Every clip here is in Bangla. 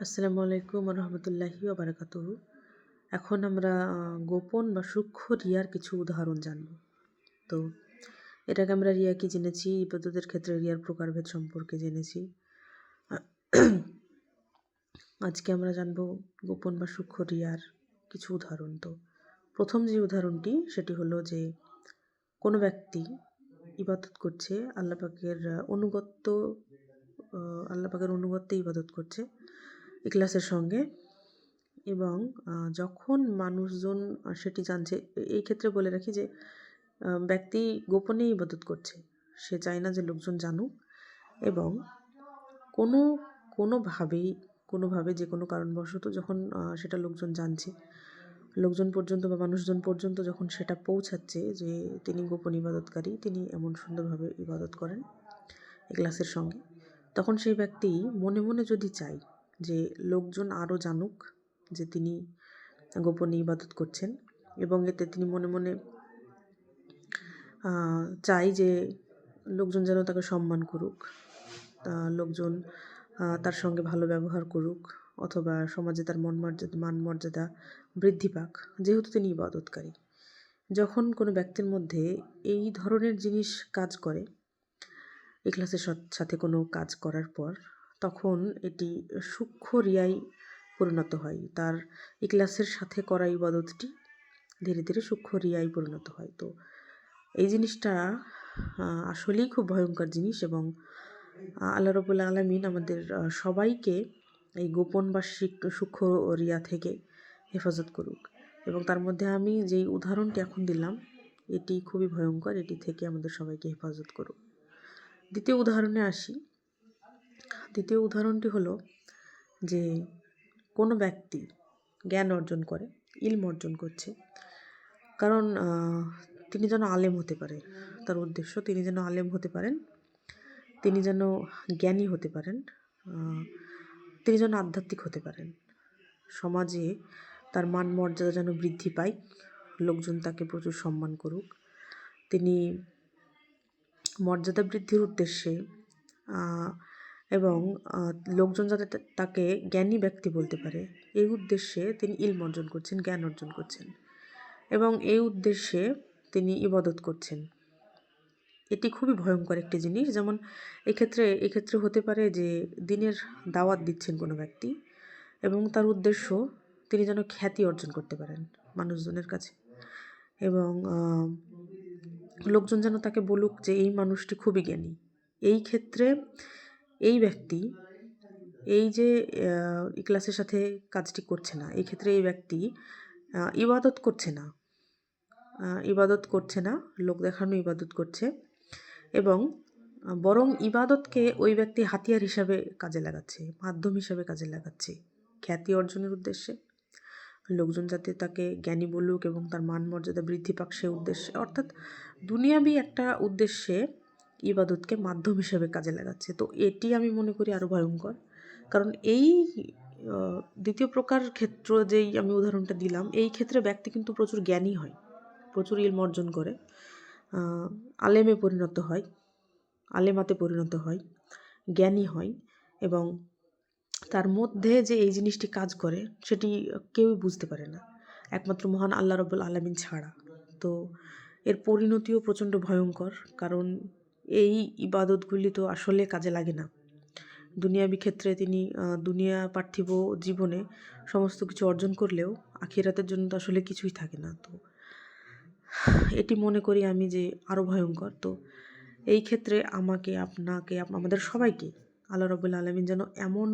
আসসালামু আলাইকুম রহমতুল্লাহি ওবারাকাতুহু। এখন আমরা গোপন বা সূক্ষ্ম রিয়ার কিছু উদাহরণ জানব। তো এটাকে আমরা রিয়া কি জেনেছি, ইবাদতের ক্ষেত্রে রিয়ার প্রকারভেদ সম্পর্কে জেনেছি। আজকে আমরা জানব গোপন বা সূক্ষ্ম রিয়ার কিছু উদাহরণ। তো প্রথম যে উদাহরণটি সেটি হলো যে কোনো ব্যক্তি ইবাদত করছে, আল্লাহ পাকের অনুগত্যে ইবাদত করছে ইখলাসের সঙ্গে, এবং যখন মানুষজন সেটি জানছে, এই ক্ষেত্রে বলে রাখি যে ব্যক্তি গোপনে ইবাদত করছে, সে চায় না যে লোকজন জানুক, এবং কোনোভাবে যে কোনো কারণবশত যখন সেটা লোকজন জানছে, লোকজন পর্যন্ত বা মানুষজন পর্যন্ত যখন সেটা পৌঁছাচ্ছে যে তিনি গোপন ইবাদতকারী, তিনি এমন সুন্দরভাবে ইবাদত করেন ইখলাসের সঙ্গে, তখন সেই ব্যক্তি মনে মনে যদি চায় যে লোকজন আরও জানুক যে তিনি গোপনে ইবাদত করছেন, এবং এতে তিনি মনে মনে চাই যে লোকজন যেন তাকে সম্মান করুক, লোকজন তার সঙ্গে ভালো ব্যবহার করুক, অথবা সমাজে তার মান মর্যাদা বৃদ্ধি পাক, যেহেতু তিনি ইবাদতকারী। যখন কোনো ব্যক্তির মধ্যে এই ধরনের জিনিস কাজ করে, ইখলাসের সাথে কোনো কাজ করার পর, তখন এটি সূক্ষ্ম রিয়ায় পরিণত হয়। তার ইখলাসের সাথে করা ইবাদতটি ধীরে ধীরে সূক্ষ্ম রিয়ায় পরিণত হয়। তো এই জিনিসটা আসলেই খুব ভয়ঙ্কর জিনিস, এবং আল্লাহ রাব্বুল আলামিন আমাদের সবাইকে এই গোপন বা সূক্ষ্ম রিয়া থেকে হেফাজত করুক। এবং তার মধ্যে আমি যেই উদাহরণটি এখন দিলাম, এটি খুবই ভয়ঙ্কর, এটি থেকে আমাদের সবাইকে হেফাজত করুক। দ্বিতীয় উদাহরণে আসি। দ্বিতীয় উদাহরণটি হলো যে কোনো ব্যক্তি জ্ঞান অর্জন করে, ইলম অর্জন করছে, কারণ তিনি যেন আলেম হতে পারে। তার উদ্দেশ্য তিনি যেন আলেম হতে পারেন, তিনি যেন জ্ঞানী হতে পারেন, তিনি যেন আধ্যাত্মিক হতে পারেন, সমাজে তার মান মর্যাদা যেন বৃদ্ধি পায়, লোকজন তাকে প্রচুর সম্মান করুক। তিনি মর্যাদা বৃদ্ধির উদ্দেশ্যে এবং লোকজন যাতে তাকে জ্ঞানী ব্যক্তি বলতে পারে, এই উদ্দেশ্যে তিনি ইলম অর্জন করছেন, জ্ঞান অর্জন করছেন, এবং এই উদ্দেশ্যে তিনি ইবাদত করছেন। এটি খুবই ভয়ঙ্কর একটি জিনিস। যেমন এক্ষেত্রে হতে পারে যে দিনের দাওয়াত দিচ্ছেন কোনো ব্যক্তি, এবং তার উদ্দেশ্য তিনি যেন খ্যাতি অর্জন করতে পারেন মানুষজনের কাছে, এবং লোকজন যেন তাকে বলুক যে এই মানুষটি খুবই জ্ঞানী। এই ক্ষেত্রে এই ব্যক্তি এই যে ইখলাসের সাথে কাজটি করছে না, এই ক্ষেত্রে এই ব্যক্তি ইবাদত করছে না, লোক দেখানো ইবাদত করছে, এবং বরং ইবাদতকে ওই ব্যক্তি হাতিয়ার হিসাবে কাজে লাগাচ্ছে, মাধ্যম হিসাবে কাজে লাগাচ্ছে খ্যাতি অর্জনের উদ্দেশ্যে, লোকজন যাতে তাকে জ্ঞানী বলুক এবং তার মান মর্যাদা বৃদ্ধি পাক সে উদ্দেশ্যে, অর্থাৎ দুনিয়াবি একটা উদ্দেশ্যে ইবাদতকে মাধ্যম হিসাবে কাজে লাগাচ্ছে। তো এটি আমি মনে করি আরও ভয়ঙ্কর, কারণ এই দ্বিতীয় প্রকার ক্ষেত্র যেই আমি উদাহরণটা দিলাম, এই ক্ষেত্রে ব্যক্তি কিন্তু প্রচুর জ্ঞানী হয়, প্রচুর ইলম অর্জন করে, আলেমাতে পরিণত হয়, জ্ঞানী হয়, এবং তার মধ্যে যে এই জিনিসটি কাজ করে সেটি কেউই বুঝতে পারে না, একমাত্র মহান আল্লাহ রাব্বুল আলামিন ছাড়া। তো এর পরিণতিও প্রচণ্ড ভয়ঙ্কর, কারণ এই ইবাদতগুলি তো আসলে কাজে লাগে না। দুনিয়াবি ক্ষেত্রে তিনি দুনিয়া পার্থিব জীবনে সমস্ত কিছু অর্জন করলেও আখিরাতের জন্য তো আসলে কিছুই থাকে না। তো এটি মনে করি আমি যে আরও ভয়ঙ্কর। তো এই ক্ষেত্রে আমাকে, আপনাকে, আমাদের সবাইকে আল্লাহ রাব্বুল আলামিন যেন এমন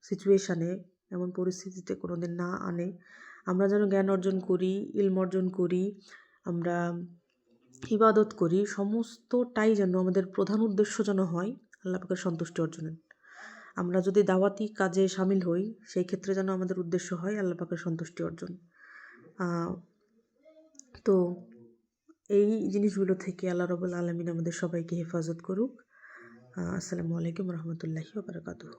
সিচুয়েশানে, এমন পরিস্থিতিতে কোনোদিন না আনে, আমরা যেন জ্ঞান অর্জন করি, ইলম অর্জন করি, আমরা ইবাদত করি, সমস্তটাই যেন আমাদের প্রধান উদ্দেশ্য যেন হয় আল্লাহ পাকের সন্তুষ্টি অর্জনের। আমরা যদি দাওয়াতি কাজে সামিল হই, সেই ক্ষেত্রে যেন আমাদের উদ্দেশ্য হয় আল্লাহ পাকের সন্তুষ্টি অর্জন। তো এই জিনিসগুলো থেকে আল্লাহ রাব্বুল আলামিন আমাদের সবাইকে হেফাজত করুক। আসসালামু আলাইকুম রহমতুল্লাহি ওয়া বারাকাতুহু।